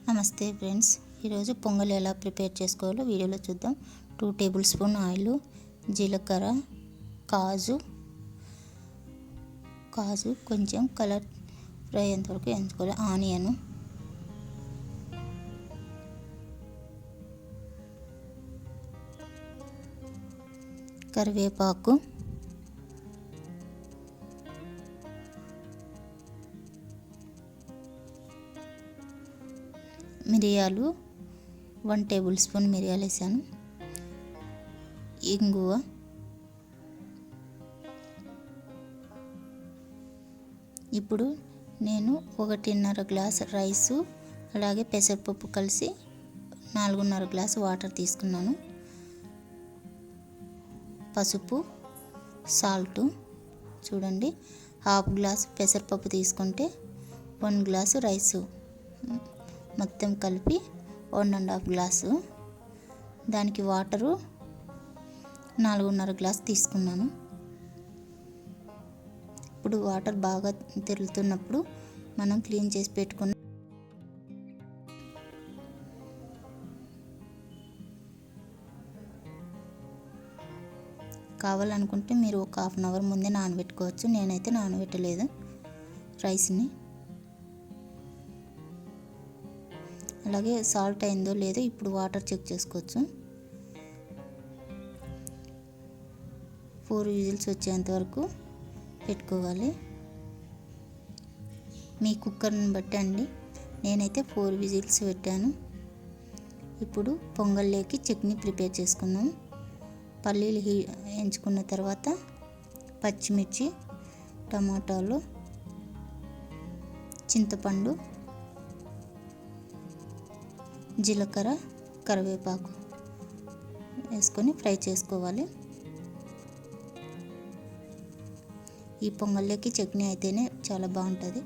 నమస్తే ఫ్రెండ్స్, ఈరోజు పొంగల్ ఎలా ప్రిపేర్ చేసుకోవాలో వీడియోలో చూద్దాం. 2 టేబుల్ స్పూన్ ఆయిల్, జీలకర్ర, కాజు కొంచెం కలర్ ఫ్రై అయ్యేంత వరకు వేయించుకోవాలి. ఆనియన్, కరివేపాకు, మిరియాలు 1 టేబుల్ స్పూన్ మిరియాలు వేసాను. ఇంగువ, ఇప్పుడు నేను 1.5 గ్లాస్ రైసు అలాగే పెసరపప్పు కలిసి 4.5 గ్లాస్ వాటర్ తీసుకున్నాను. పసుపు, సాల్ట్ చూడండి, 1/2 గ్లాస్ పెసరపప్పు తీసుకుంటే 1 గ్లాసు రైసు మొత్తం కలిపి 1.5 గ్లాసు, దానికి వాటరు 4.5 గ్లాస్ తీసుకున్నాను. ఇప్పుడు వాటర్ బాగా తెరులుతున్నప్పుడు మనం క్లీన్ చేసి పెట్టుకున్న కావాలనుకుంటే మీరు ఒక 1/2 అవర్ ముందే నానబెట్టుకోవచ్చు. నేనైతే నానబెట్టలేదు రైస్ని. అలాగే సాల్ట్ అయిందో లేదో ఇప్పుడు వాటర్ చెక్ చేసుకోవచ్చు. 4 విజిల్స్ వచ్చేంత వరకు పెట్టుకోవాలి. మీ కుక్కర్ని బట్టి అండి, నేనైతే 4 విజిల్స్ పెట్టాను. ఇప్పుడు పొంగల్లోకి చట్నీ ప్రిపేర్ చేసుకున్నాం. పల్లీలు వేయించుకున్న తర్వాత పచ్చిమిర్చి, టమాటాలు, చింతపండు, జీలకర్ర, కరివేపాకు వేసుకొని ఫ్రై చేసుకోవాలి. ఈ పొంగల్లోకి చట్నీ అయితేనే చాలా బాగుంటుంది.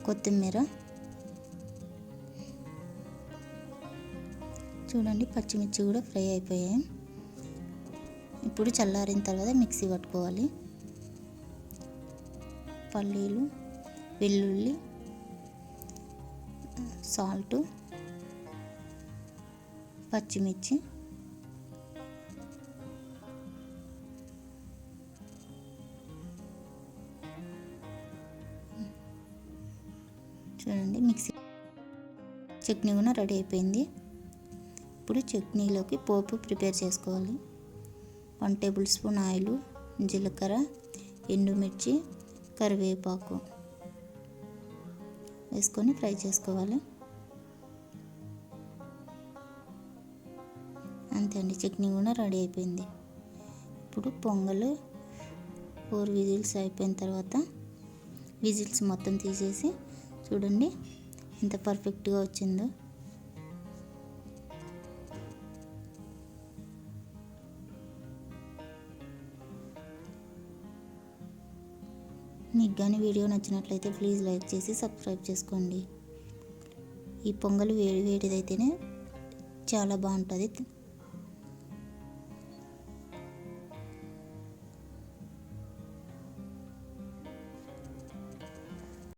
కొత్తిమీర చూడండి, పచ్చిమిర్చి కూడా ఫ్రై అయిపోయాయి. ఇప్పుడు చల్లారిన తర్వాత మిక్సీ పట్టుకోవాలి. పల్లీలు, వెల్లుల్లి, సాల్ట్, పచ్చిమిర్చి, చూడండి మిక్సీ చట్నీ కూడా రెడీ అయిపోయింది. ఇప్పుడు చట్నీలోకి పోపు ప్రిపేర్ చేసుకోవాలి. 1 టేబుల్ స్పూన్ ఆయిల్, జీలకర్ర, ఎండుమిర్చి, కరివేపాకు వేసుకొని ఫ్రై చేసుకోవాలి. అంతే అండి, చట్నీ కూడా రెడీ అయిపోయింది. ఇప్పుడు పొంగల్ 4 విజిల్స్ అయిపోయిన తర్వాత విజిల్స్ మొత్తం తీసేసి చూడండి ఎంత పర్ఫెక్ట్గా వచ్చిందో. మీకు కానీ వీడియో నచ్చినట్లయితే ప్లీజ్ లైక్ చేసి సబ్స్క్రైబ్ చేసుకోండి. ఈ పొంగల్ వేడిదైతేనే చాలా బాగుంటుంది.